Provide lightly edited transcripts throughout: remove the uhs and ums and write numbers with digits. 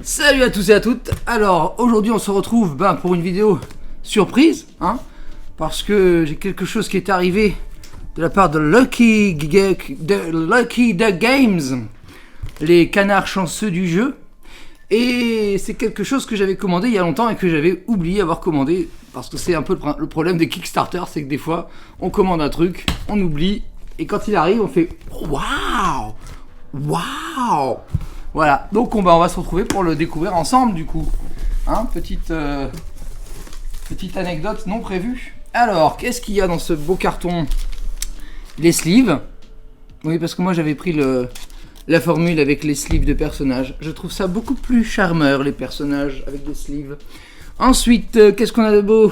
Salut à tous et à toutes. Alors aujourd'hui on se retrouve pour une vidéo surprise, parce que j'ai quelque chose qui est arrivé de la part de Lucky Duck Games, les canards chanceux du jeu. Et c'est quelque chose que j'avais commandé il y a longtemps et que j'avais oublié avoir commandé, parce que c'est un peu le problème des Kickstarter, c'est que des fois on commande un truc, on oublie, et quand il arrive on fait waouh, waouh. Voilà, donc on va se retrouver pour le découvrir ensemble du coup. Petite anecdote non prévue. Alors, qu'est-ce qu'il y a dans ce beau carton? Les sleeves. Oui, parce que moi j'avais pris la formule avec les sleeves de personnages. Je trouve ça beaucoup plus charmeur, les personnages avec des sleeves. Ensuite, qu'est-ce qu'on a de beau?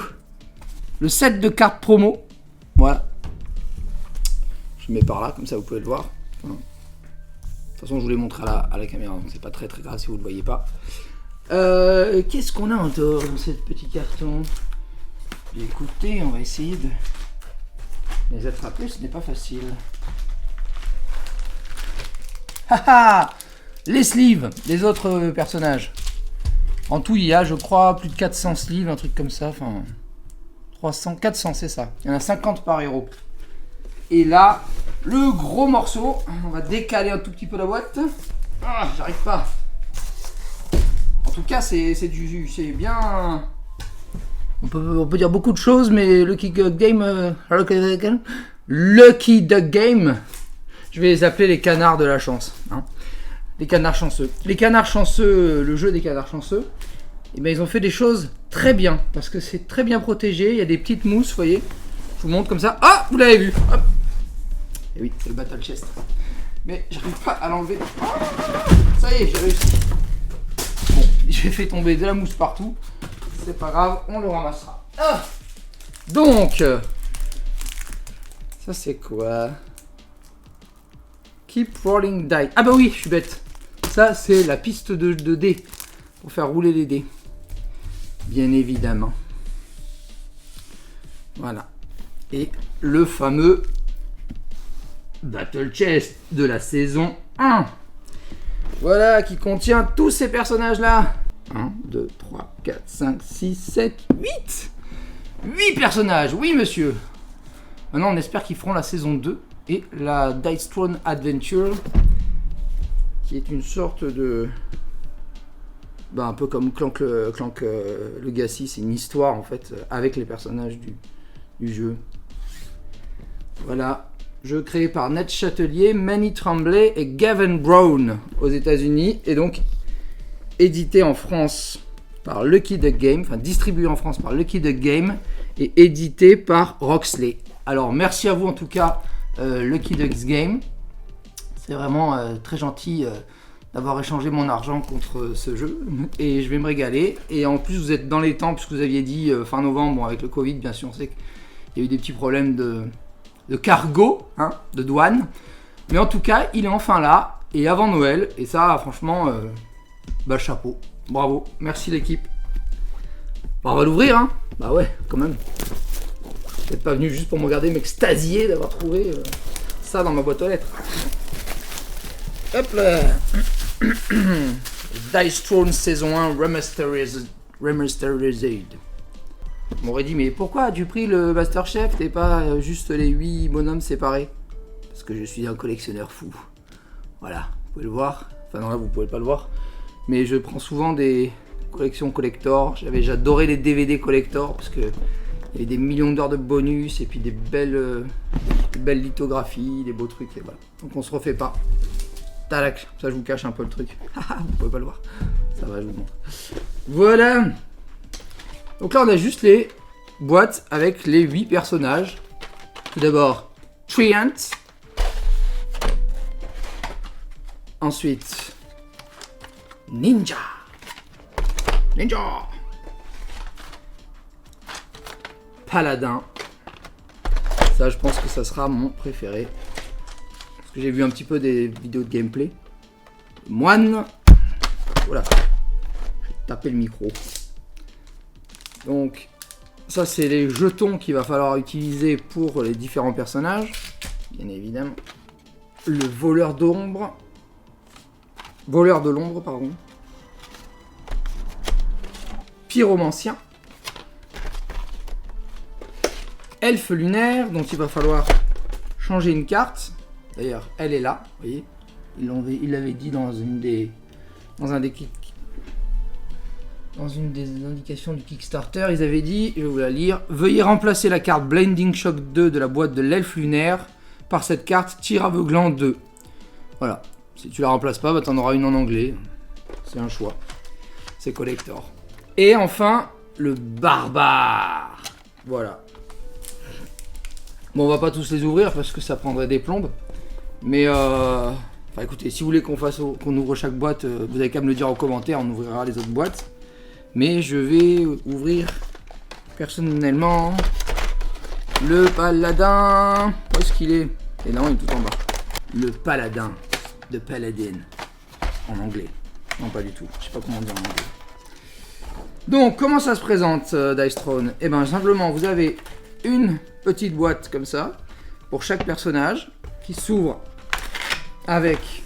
Le set de cartes promo. Voilà. Je mets par là, comme ça vous pouvez le voir. Voilà. De toute façon, je vous les montre à la caméra, donc c'est pas très grave si vous ne le voyez pas. Qu'est-ce qu'on a encore dans ce petit carton? Écoutez, on va essayer de les attraper, ce n'est pas facile. Haha, les sleeves des autres personnages. En tout, il y a, je crois, plus de 400 sleeves, un truc comme ça. Enfin, 300, 400, c'est ça. Il y en a 50 par héros. Et là, le gros morceau, on va décaler un tout petit peu la boîte. Ah, j'arrive pas. En tout cas, c'est bien. On peut dire beaucoup de choses, mais Lucky Duck Game, je vais les appeler les canards de la chance. Les canards chanceux. Les canards chanceux, le jeu des canards chanceux, ils ont fait des choses très bien, parce que c'est très bien protégé. Il y a des petites mousses, vous voyez. Je vous montre comme ça. Ah, vous l'avez vu. Hop. Et oui, c'est le battle chest. Mais j'arrive pas à l'enlever. Ça y est, j'ai réussi. Bon, j'ai fait tomber de la mousse partout. C'est pas grave, on le ramassera. Donc, ça c'est quoi? Keep rolling die. Ah bah oui, je suis bête. Ça c'est la piste de dés pour faire rouler les dés. Bien évidemment. Voilà. Et le fameux Battle Chest de la saison 1. Voilà, qui contient tous ces personnages-là. 1, 2, 3, 4, 5, 6, 7, 8. 8 personnages, oui monsieur. Maintenant, on espère qu'ils feront la saison 2 et la Dice Throne Adventure, qui est une sorte de... un peu comme Clank Legacy, c'est une histoire en fait, avec les personnages du jeu. Voilà. Jeu créé par Ned Chatelier, Manny Tremblay et Gavin Brown aux États-Unis, et donc édité en France par Lucky Duck Game, enfin distribué en France par Lucky Duck Game et édité par Roxley. Alors merci à vous en tout cas, Lucky Duck Game. C'est vraiment très gentil d'avoir échangé mon argent contre ce jeu, et je vais me régaler. Et en plus vous êtes dans les temps, puisque vous aviez dit fin novembre, bon, avec le Covid bien sûr, on sait qu'il y a eu des petits problèmes de cargo, de douane, mais en tout cas il est enfin là et avant Noël, et ça franchement chapeau, bravo, merci l'équipe. Bon, on va l'ouvrir, bah ouais, quand même. Vous n'êtes pas venu juste pour me regarder m'extasier d'avoir trouvé ça dans ma boîte aux lettres. Hop là. Dice Throne saison 1 Remasterized. On m'aurait dit, mais pourquoi as-tu pris le Masterchef et pas juste les 8 bonhommes séparés? Parce que je suis un collectionneur fou. Voilà, vous pouvez le voir. Enfin non, là vous pouvez pas le voir. Mais je prends souvent des collections collector. J'adorais les DVD collector, parce que il y avait des millions d'heures de bonus et puis des belles lithographies, des beaux trucs, et voilà. Donc on se refait pas. Talac, ça je vous cache un peu le truc. Vous pouvez pas le voir. Ça va, je vous montre. Voilà. Donc là on a juste les boîtes avec les 8 personnages. Tout d'abord Triant. Ensuite Ninja. Paladin. Ça je pense que ça sera mon préféré, parce que j'ai vu un petit peu des vidéos de gameplay. Moine. Voilà. Je vais taper le micro. Donc ça c'est les jetons qu'il va falloir utiliser pour les différents personnages, bien évidemment. Le voleur de l'ombre, pardon. pyromancien, elfe lunaire, dont il va falloir changer une carte. D'ailleurs, elle est là, vous voyez. Il l'avait dit dans une des indications du Kickstarter. Ils avaient dit, je vais vous la lire, veuillez remplacer la carte Blinding Shock 2 de la boîte de l'elfe lunaire par cette carte Tir aveuglant 2. Voilà. Si tu la remplaces pas, bah, t'en auras une en anglais. C'est un choix. C'est collector. Et enfin, le barbare. Voilà. Bon, on va pas tous les ouvrir parce que ça prendrait des plombes. Mais enfin, écoutez, si vous voulez qu'on ouvre chaque boîte, vous avez qu'à me le dire en commentaire, on ouvrira les autres boîtes. Mais je vais ouvrir personnellement le paladin. Où est-ce qu'il est? Et non, il est tout en bas. Le paladin de Paladin en anglais. Non, pas du tout. Je sais pas comment dire en anglais. Donc, comment ça se présente, Dice Throne? Eh bien, simplement, vous avez une petite boîte comme ça pour chaque personnage qui s'ouvre avec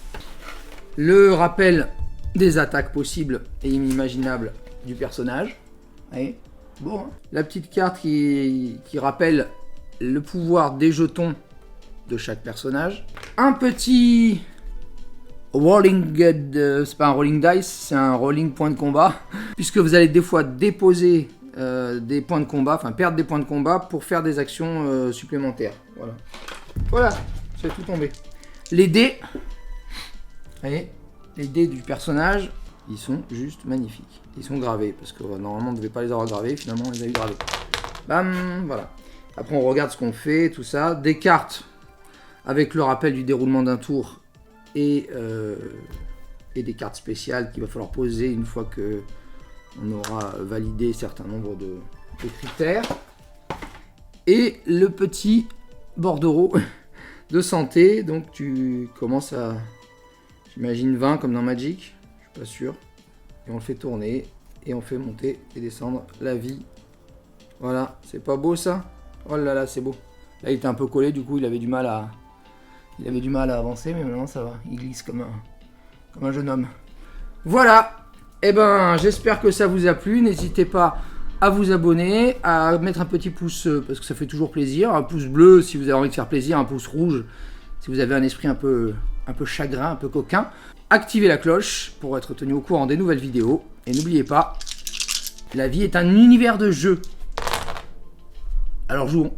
le rappel des attaques possibles et inimaginables du personnage. Allez, bon, hein. La petite carte qui rappelle le pouvoir des jetons de chaque personnage. Un petit rolling, c'est pas un rolling dice, c'est un rolling point de combat, puisque vous allez des fois déposer des points de combat, enfin perdre des points de combat pour faire des actions supplémentaires. Voilà, voilà, c'est tout tombé. Les dés, voyez, les dés du personnage, ils sont juste magnifiques. Ils sont gravés, parce que normalement on ne devait pas les avoir gravés, finalement on les a eu gravés. Bam, voilà. Après on regarde ce qu'on fait, tout ça. Des cartes avec le rappel du déroulement d'un tour et des cartes spéciales qu'il va falloir poser une fois que on aura validé un certain nombre de critères. Et le petit bordereau de santé, donc tu commences à, j'imagine 20 comme dans Magic, je suis pas sûr. Et on le fait tourner et on fait monter et descendre la vie. Voilà, c'est pas beau ça? Oh là là, c'est beau. Là il était un peu collé, du coup il avait du mal à avancer, mais maintenant ça va. Il glisse comme un jeune homme. Voilà. Eh ben, j'espère que ça vous a plu. N'hésitez pas à vous abonner, à mettre un petit pouce parce que ça fait toujours plaisir. Un pouce bleu si vous avez envie de faire plaisir, un pouce rouge si vous avez un esprit un peu chagrin, un peu coquin. Activez la cloche pour être tenu au courant des nouvelles vidéos. Et n'oubliez pas, la vie est un univers de jeu. Alors jouons.